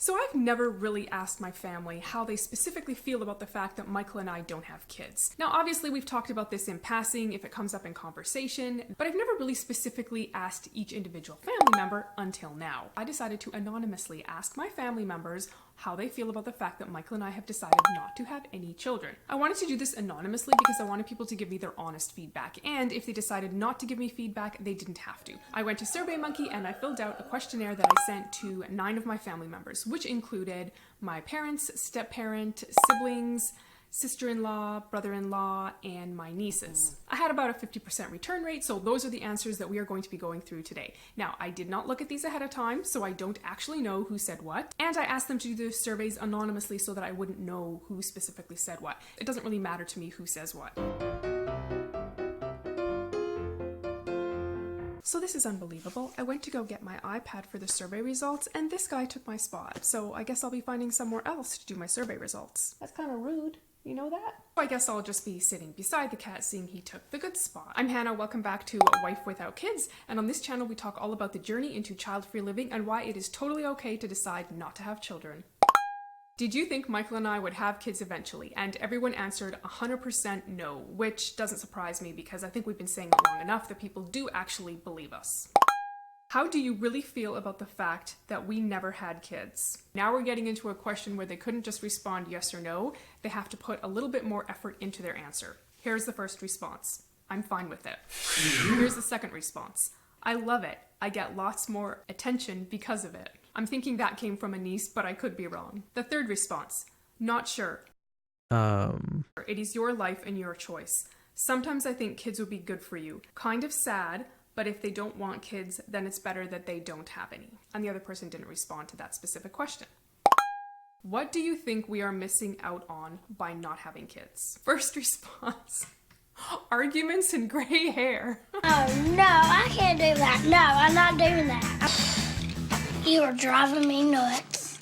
So I've never really asked my family how they specifically feel about the fact that Michael and I don't have kids. Now, obviously we've talked about this in passing if it comes up in conversation, but I've never really specifically asked each individual family member until now. I decided to anonymously ask my family members how they feel about the fact that Michael and I have decided not to have any children. I wanted to do this anonymously because I wanted people to give me their honest feedback, and if they decided not to give me feedback, they didn't have to. I went to SurveyMonkey and I filled out a questionnaire that I sent to 9 of my family members, which included my parents, step-parent, siblings, sister-in-law, brother-in-law, and my nieces. I had about a 50% return rate, so those are the answers that we are going to be going through today. Now, I did not look at these ahead of time, so I don't actually know who said what, and I asked them to do the surveys anonymously so that I wouldn't know who specifically said what. It doesn't really matter to me who says what. So this is unbelievable. I went to go get my iPad for the survey results, and this guy took my spot, so I guess I'll be finding somewhere else to do my survey results. That's kind of rude. You know that? I guess I'll just be sitting beside the cat seeing he took the good spot. I'm Hannah, welcome back to A Wife Without Kids, and on this channel we talk all about the journey into child-free living and why it is totally okay to decide not to have children. Did you think Michael and I would have kids eventually? And everyone answered 100% no, which doesn't surprise me because I think we've been saying it long enough that people do actually believe us. How do you really feel about the fact that we never had kids? Now we're getting into a question where they couldn't just respond yes or no, they have to put a little bit more effort into their answer. Here's the first response. I'm fine with it. Here's the second response. I love it. I get lots more attention because of it. I'm thinking that came from a niece, but I could be wrong. The third response. Not sure. It is your life and your choice. Sometimes I think kids would be good for you. Kind of sad, but if they don't want kids, then it's better that they don't have any. And the other person didn't respond to that specific question. What do you think we are missing out on by not having kids? First response. Arguments and gray hair. Oh no, I can't do that. No, I'm not doing that. You are driving me nuts.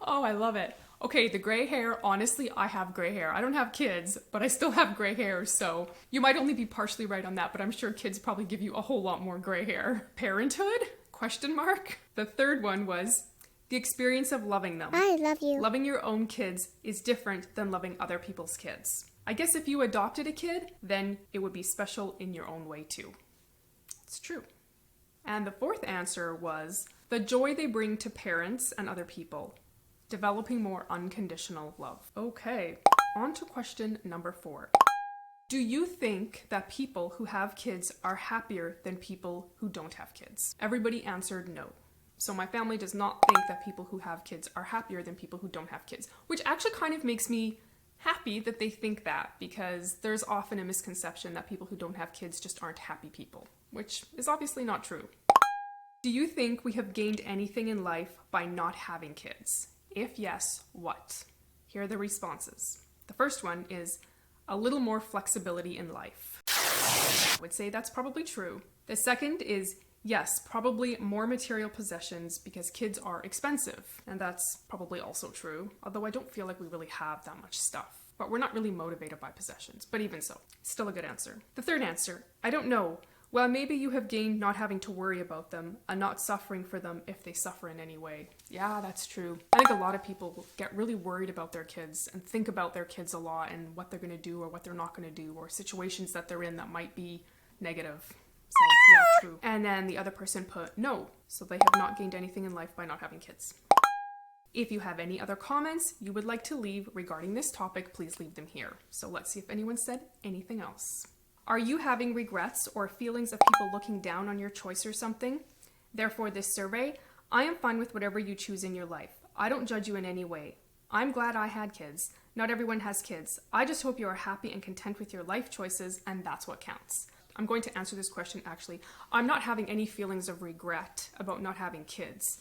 Oh, I love it. Okay, the gray hair, honestly, I have gray hair. I don't have kids, but I still have gray hair, so you might only be partially right on that, but I'm sure kids probably give you a whole lot more gray hair. Parenthood? Question mark? The third one was the experience of loving them. I love you. Loving your own kids is different than loving other people's kids. I guess if you adopted a kid, then it would be special in your own way too. It's true. And the fourth answer was the joy they bring to parents and other people. Developing more unconditional love. Okay, on to question number 4. Do you think that people who have kids are happier than people who don't have kids? Everybody answered no. So my family does not think that people who have kids are happier than people who don't have kids, which actually kind of makes me happy that they think that, because there's often a misconception that people who don't have kids just aren't happy people, which is obviously not true. Do you think we have gained anything in life by not having kids? If yes, what? Here are the responses. The first one is a little more flexibility in life. I would say that's probably true. The second is yes, probably more material possessions because kids are expensive. And that's probably also true, although I don't feel like we really have that much stuff. But we're not really motivated by possessions, but even so, still a good answer. The third answer, I don't know. Well, maybe you have gained not having to worry about them and not suffering for them if they suffer in any way. Yeah, that's true. I think a lot of people get really worried about their kids and think about their kids a lot and what they're going to do or what they're not going to do or situations that they're in that might be negative. So, yeah, true. And then the other person put no, so they have not gained anything in life by not having kids. If you have any other comments you would like to leave regarding this topic, please leave them here. So let's see if anyone said anything else. Are you having regrets or feelings of people looking down on your choice or something? Therefore, this survey, I am fine with whatever you choose in your life. I don't judge you in any way. I'm glad I had kids. Not everyone has kids. I just hope you are happy and content with your life choices, and that's what counts. I'm going to answer this question actually. I'm not having any feelings of regret about not having kids.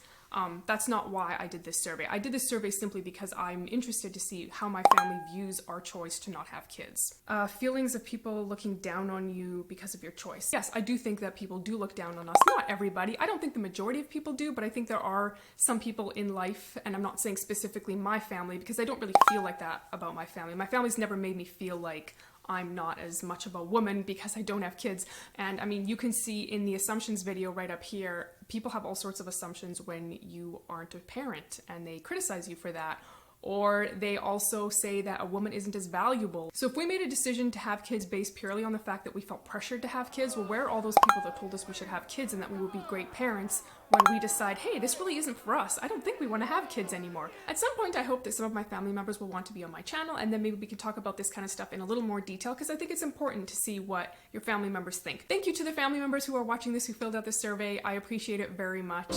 That's not why I did this survey. I did this survey simply because I'm interested to see how my family views our choice to not have kids. Feelings of people looking down on you because of your choice. Yes, I do think that people do look down on us. Not everybody. I don't think the majority of people do, but I think there are some people in life, and I'm not saying specifically my family because I don't really feel like that about my family. My family's never made me feel like I'm not as much of a woman because I don't have kids. And I mean, you can see in the assumptions video right up here, people have all sorts of assumptions when you aren't a parent, and they criticize you for that. Or they also say that a woman isn't as valuable. So if we made a decision to have kids based purely on the fact that we felt pressured to have kids, well, where are all those people that told us we should have kids and that we would be great parents when we decide, hey, this really isn't for us. I don't think we want to have kids anymore. At some point, I hope that some of my family members will want to be on my channel, and then maybe we can talk about this kind of stuff in a little more detail, because I think it's important to see what your family members think. Thank you to the family members who are watching this who filled out this survey. I appreciate it very much.